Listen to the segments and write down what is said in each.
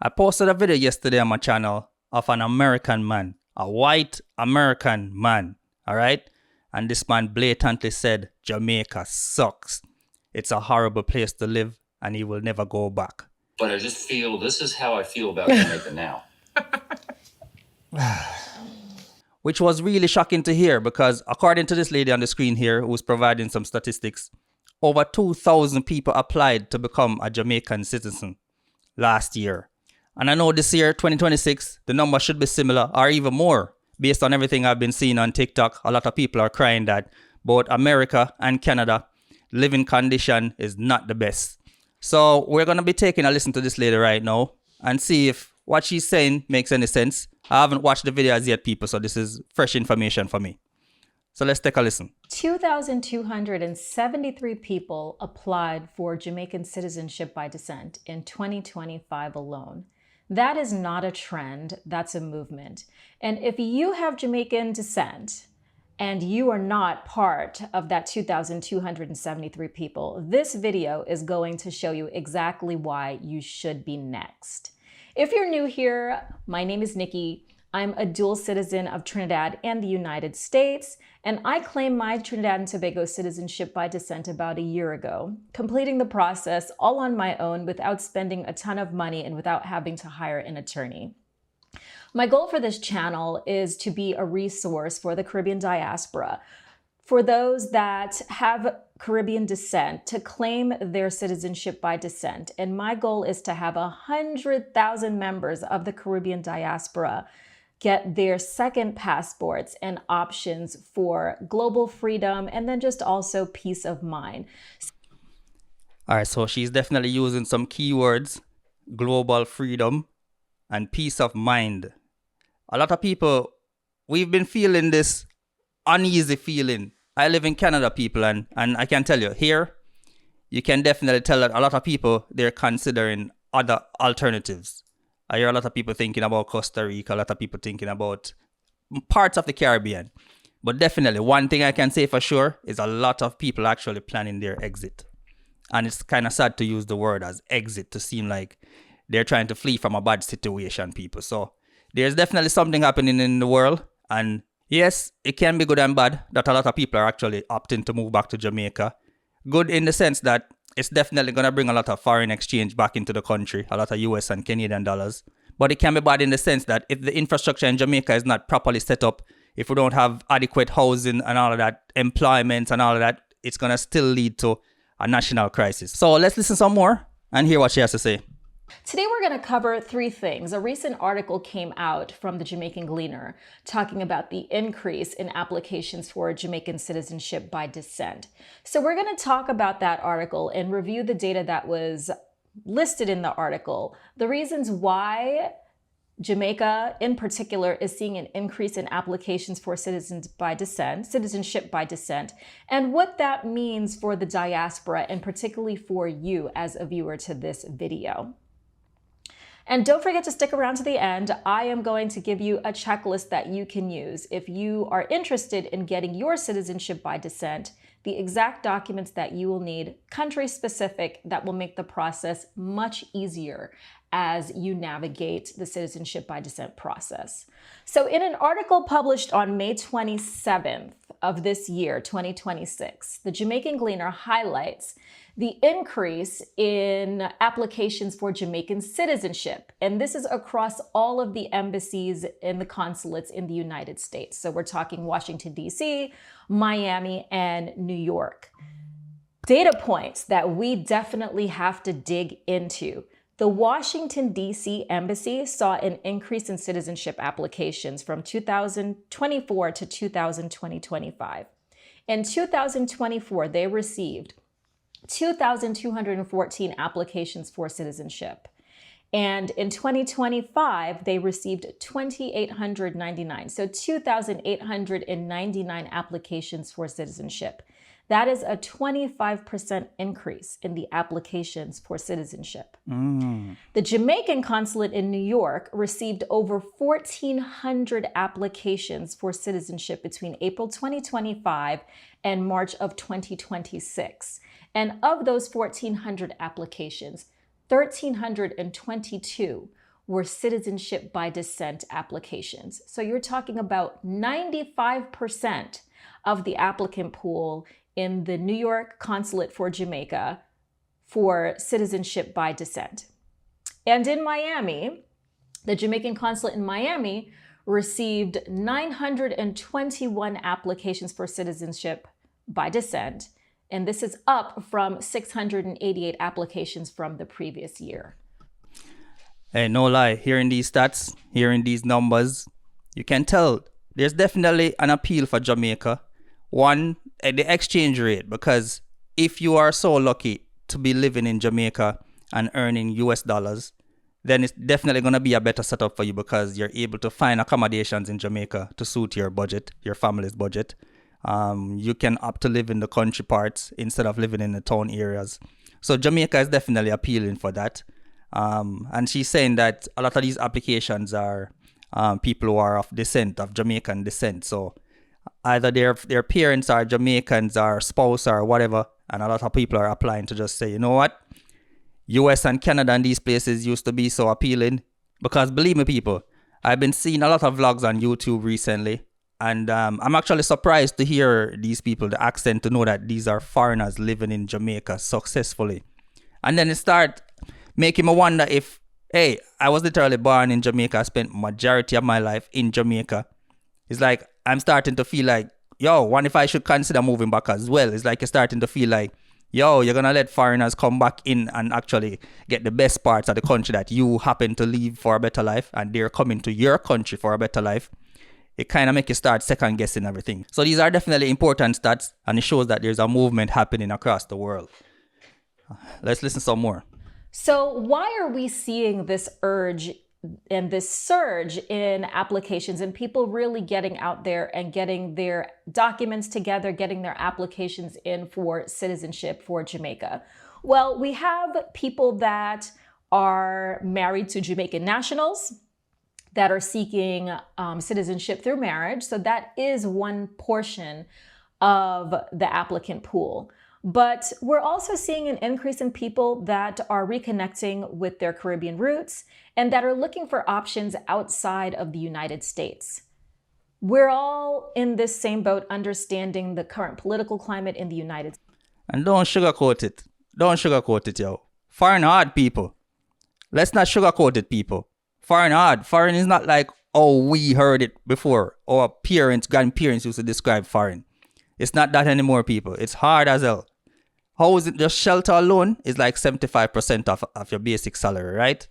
I posted a video yesterday on my channel of an American man, a white American man, all right? And this man blatantly said, Jamaica sucks. It's a horrible place to live and he will never go back. But I just feel, this is how I feel about Jamaica now. Which was really shocking to hear because according to this lady on the screen here who's providing some statistics, over 2,000 people applied to become a Jamaican citizen last year. And I know this year, 2026, the number should be similar or even more. Based on everything I've been seeing on TikTok, a lot of people are crying that both America and Canada living condition is not the best. So we're going to be taking a listen to this lady right now and see if what she's saying makes any sense. I haven't watched the video as yet, people, so this is fresh information for me. So let's take a listen. 2,273 people applied for Jamaican citizenship by descent in 2025 alone. That is not a trend, that's a movement. And if you have Jamaican descent and you are not part of that 2,273 people, this video is going to show you exactly why you should be next. If you're new here, my name is Nikki. I'm a dual citizen of Trinidad and the United States, and I claimed my Trinidad and Tobago citizenship by descent about a year ago, completing the process all on my own without spending a ton of money and without having to hire an attorney. My goal for this channel is to be a resource for the Caribbean diaspora, for those that have Caribbean descent to claim their citizenship by descent. And my goal is to have 100,000 members of the Caribbean diaspora get their second passports and options for global freedom and then just also peace of mind. All right, so she's definitely using some keywords, global freedom and peace of mind. A lot of people, we've been feeling this uneasy feeling. I live in Canada, people, and I can tell you, here, you can definitely tell that a lot of people, they're considering other alternatives. I hear a lot of people thinking about Costa Rica, a lot of people thinking about parts of the Caribbean. But definitely, one thing I can say for sure is a lot of people actually planning their exit. And it's kind of sad to use the word as exit to seem like they're trying to flee from a bad situation, people. So there's definitely something happening in the world. And yes, it can be good and bad that a lot of people are actually opting to move back to Jamaica. Good in the sense that it's definitely going to bring a lot of foreign exchange back into the country, a lot of US and Canadian dollars. But it can be bad in the sense that if the infrastructure in Jamaica is not properly set up, if we don't have adequate housing and all of that, employment and all of that, it's going to still lead to a national crisis. So let's listen some more and hear what she has to say. Today we're going to cover three things. A recent article came out from the Jamaican Gleaner talking about the increase in applications for Jamaican citizenship by descent. So we're going to talk about that article and review the data that was listed in the article, the reasons why Jamaica in particular is seeing an increase in applications for citizenship by descent, and what that means for the diaspora and particularly for you as a viewer to this video. And don't forget to stick around to the end. I am going to give you a checklist that you can use if you are interested in getting your citizenship by descent, the exact documents that you will need, country specific, that will make the process much easier as you navigate the citizenship by descent process. So in an article published on May 27th of this year, 2026, the Jamaican Gleaner highlights the increase in applications for Jamaican citizenship. And this is across all of the embassies and the consulates in the United States. So we're talking Washington, D.C., Miami, and New York. Data points that we definitely have to dig into. The Washington, D.C. embassy saw an increase in citizenship applications from 2024 to 2025. In 2024, they received 2,214 applications for citizenship. And in 2025, they received 2,899. So 2,899 applications for citizenship. That is a 25% increase in the applications for citizenship. The Jamaican consulate in New York received over 1,400 applications for citizenship between April 2025 and March of 2026. And of those 1,400 applications, 1,322 were citizenship by descent applications. So you're talking about 95% of the applicant pool in the New York consulate for Jamaica for citizenship by descent. And in Miami, the Jamaican consulate in Miami received 921 applications for citizenship by descent, and this is up from 688 applications from the previous year. Hey, no lie, hearing these stats, hearing these numbers, you can tell there's definitely an appeal for Jamaica. One, the exchange rate, because if you are so lucky to be living in Jamaica and earning US dollars, then it's definitely going to be a better setup for you because you're able to find accommodations in Jamaica to suit your budget, your family's budget. You can opt to live in the country parts instead of living in the town areas. So Jamaica is definitely appealing for that. And she's saying that a lot of these applications are people who are of Jamaican descent. So either their parents are Jamaicans or spouse or whatever. And a lot of people are applying to just say, you know what? US and Canada and these places used to be so appealing. Because believe me, people, I've been seeing a lot of vlogs on YouTube recently. And I'm actually surprised to hear these people, the accent, to know that these are foreigners living in Jamaica successfully. And then it start making me wonder if, hey, I was literally born in Jamaica. I spent majority of my life in Jamaica. It's like I'm starting to feel like, yo, what if I should consider moving back as well? It's like you're starting to feel like, yo, you're going to let foreigners come back in and actually get the best parts of the country that you happen to leave for a better life, and they're coming to your country for a better life. It kind of makes you start second guessing everything. So these are definitely important stats, and it shows that there's a movement happening across the world. Let's listen some more. So why are we seeing this urge and this surge in applications and people really getting out there and getting their documents together, getting their applications in for citizenship for Jamaica? Well, we have people that are married to Jamaican nationals that are seeking citizenship through marriage. So that is one portion of the applicant pool. But we're also seeing an increase in people that are reconnecting with their Caribbean roots and that are looking for options outside of the United States. We're all in this same boat, understanding the current political climate in the United States. And don't sugarcoat it. Don't sugarcoat it, yo. Foreign hard, people. Let's not sugarcoat it, people. Foreign hard. Foreign is not like, oh, we heard it before. Our parents, grandparents used to describe foreign. It's not that anymore, people. It's hard as hell. How is it? Just shelter alone is like 75% of your basic salary, right?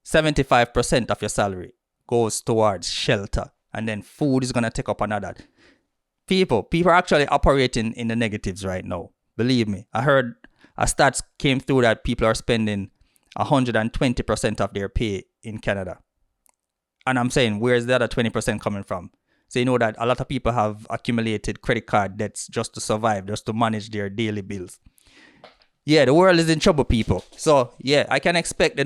75% of your salary goes towards shelter. And then food is going to take up another. People are actually operating in the negatives right now. Believe me. I heard a stats came through that people are spending 120% of their pay in Canada. And I'm saying, where's the other 20% coming from? So you know that a lot of people have accumulated credit card debts just to survive, just to manage their daily bills. Yeah, the world is in trouble, people. So yeah, I can expect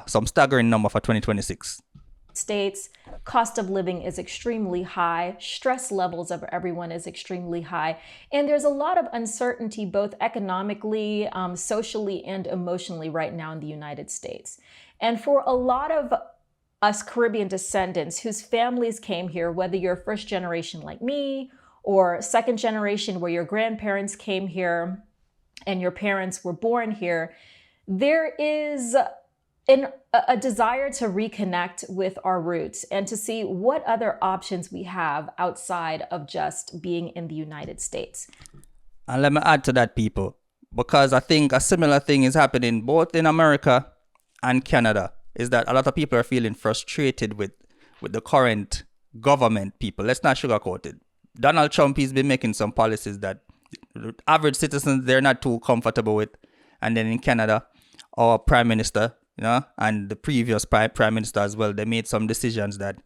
some staggering number for 2026. States, cost of living is extremely high, stress levels of everyone is extremely high, and there's a lot of uncertainty both economically, socially, and emotionally right now in the United States. And for a lot of us Caribbean descendants whose families came here, whether you're first generation like me or second generation where your grandparents came here and your parents were born here, there is a desire to reconnect with our roots and to see what other options we have outside of just being in the United States. And let me add to that, people, because I think a similar thing is happening both in America and Canada, is that a lot of people are feeling frustrated with the current government, people. Let's not sugarcoat it. Donald Trump, he's been making some policies that average citizens, they're not too comfortable with. And then in Canada, our prime minister, and the previous prime minister as well, they made some decisions that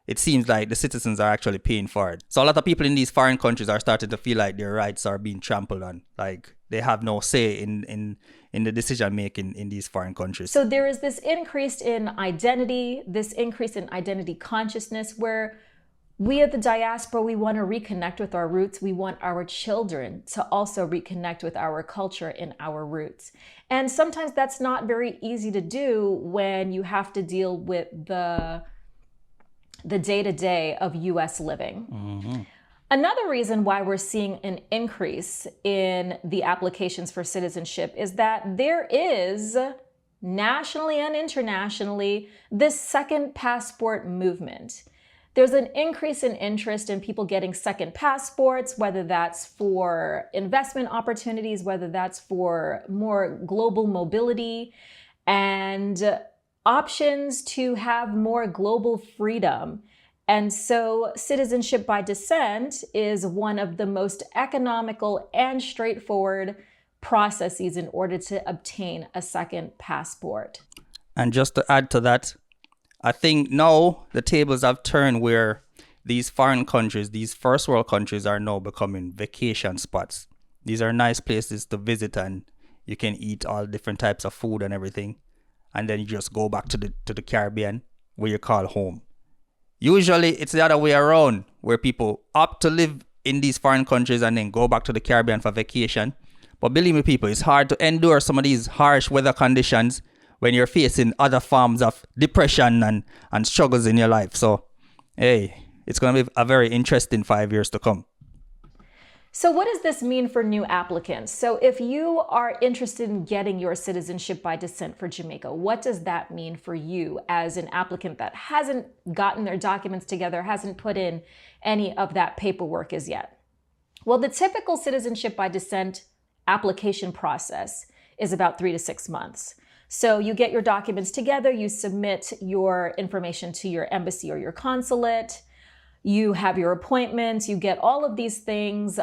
it seems like the citizens are actually paying for it. So a lot of people in these foreign countries are starting to feel like their rights are being trampled on. Like they have no say in the decision making in these foreign countries. So there is this increase in identity consciousness where We at the diaspora, we want to reconnect with our roots. We want our children to also reconnect with our culture and our roots. And sometimes that's not very easy to do when you have to deal with the day-to-day of US living. Mm-hmm. Another reason why we're seeing an increase in the applications for citizenship is that there is, nationally and internationally, this second passport movement. There's an increase in interest in people getting second passports, whether that's for investment opportunities, whether that's for more global mobility, and options to have more global freedom. And so citizenship by descent is one of the most economical and straightforward processes in order to obtain a second passport. And just to add to that, I think now the tables have turned where these foreign countries, these first world countries, are now becoming vacation spots. These are nice places to visit, and you can eat all different types of food and everything. And then you just go back to the Caribbean, where you call home. Usually it's the other way around, where people opt to live in these foreign countries and then go back to the Caribbean for vacation. But believe me, people, it's hard to endure some of these harsh weather conditions when you're facing other forms of depression and struggles in your life. So, hey, it's going to be a very interesting 5 years to come. So what does this mean for new applicants? So if you are interested in getting your citizenship by descent for Jamaica, what does that mean for you as an applicant that hasn't gotten their documents together, hasn't put in any of that paperwork as yet? Well, the typical citizenship by descent application process is about 3 to 6 months. So you get your documents together, you submit your information to your embassy or your consulate, you have your appointments, you get all of these things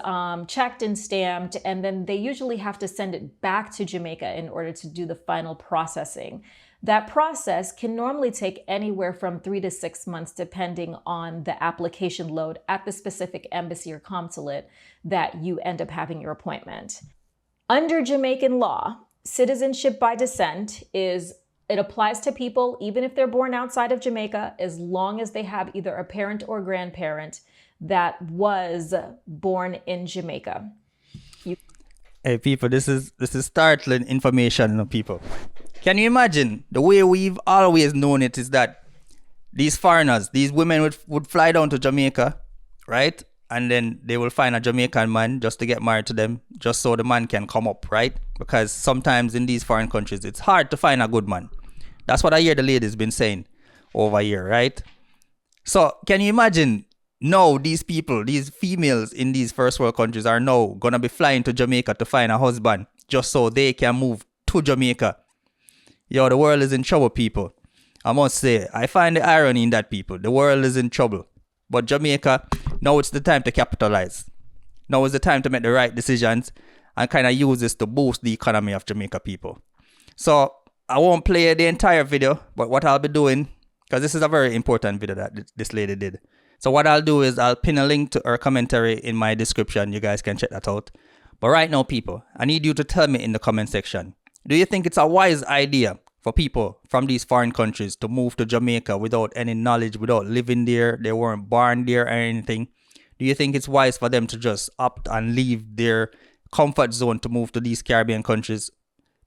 checked and stamped, and then they usually have to send it back to Jamaica in order to do the final processing. That process can normally take anywhere from 3 to 6 months, depending on the application load at the specific embassy or consulate that you end up having your appointment. Under Jamaican law, citizenship by descent it applies to people even if they're born outside of Jamaica, as long as they have either a parent or grandparent that was born in Jamaica. Hey, people, this is startling information, people. Can you imagine the way we've always known it is that these foreigners, these women would fly down to Jamaica, right? And then they will find a Jamaican man just to get married to them, just so the man can come up, right? Because sometimes in these foreign countries, it's hard to find a good man. That's what I hear the ladies been saying over here, right? So can you imagine now these people, these females in these first world countries are now going to be flying to Jamaica to find a husband just so they can move to Jamaica? Yo, the world is in trouble, people. I must say, I find the irony in that, people. The world is in trouble. But Jamaica, now it's the time to capitalize. Now is the time to make the right decisions and kind of use this to boost the economy of Jamaica, people. So I won't play the entire video, but what I'll be doing, because this is a very important video that this lady did. So what I'll do is I'll pin a link to her commentary in my description. You guys can check that out. But right now, people, I need you to tell me in the comment section, do you think it's a wise idea for people from these foreign countries to move to Jamaica without any knowledge, without living there? They weren't born there or anything. Do you think it's wise for them to just opt and leave their comfort zone to move to these Caribbean countries?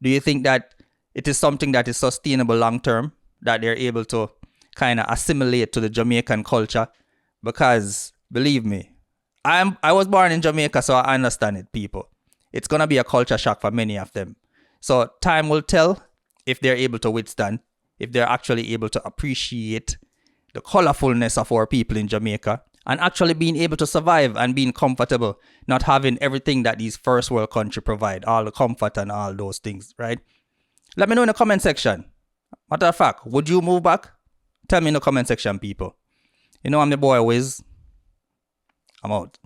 Do you think that it is something that is sustainable long term, that they're able to kind of assimilate to the Jamaican culture? Because believe me, I was born in Jamaica, so I understand it, people. It's going to be a culture shock for many of them. So time will tell if they're able to withstand, if they're actually able to appreciate the colorfulness of our people in Jamaica and actually being able to survive and being comfortable, not having everything that these first world countries provide, all the comfort and all those things, right? Let me know in the comment section. Matter of fact, would you move back? Tell me in the comment section, people. You know I'm the boy Wiz. I'm out.